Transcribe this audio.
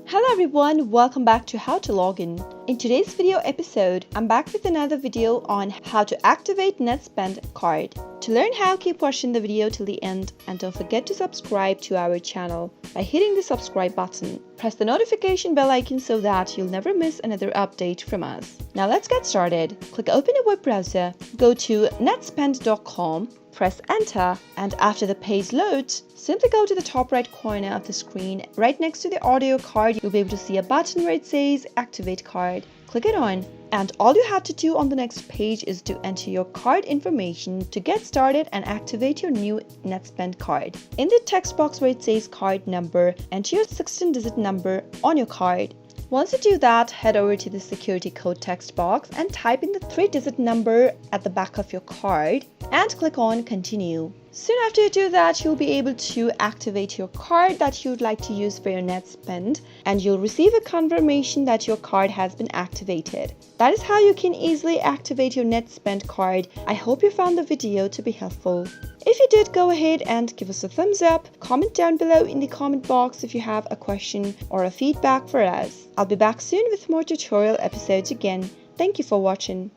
Hello everyone, welcome back to How to Login. In today's video episode, I'm back with another video on how to activate Netspend card. To learn how, keep watching the video till the end and don't forget to subscribe to our channel by hitting the subscribe button. Press the notification bell icon so that you'll never miss another update from us. Now let's get started. Click open a web browser, go to netspend.com, press enter, and after the page loads, simply go to the top right corner of the screen. Right next to the audio card, you'll be able to see a button where it says activate card. Click it on, and all you have to do on the next page is to enter your card information to get started and activate your new Netspend card. In the text box where it says card number, enter your 16-digit number on your card. Once you do that, head over to the security code text box and type in the 3-digit number at the back of your card and click on continue. Soon after you do that, you'll be able to activate your card that you'd like to use for your Netspend, and you'll receive a confirmation that your card has been activated. That is how you can easily activate your Netspend card. I hope you found the video to be helpful. If you did, go ahead and give us a thumbs up, comment down below in the comment box if you have a question or a feedback for us. I'll be back soon with more tutorial episodes again. Thank you for watching.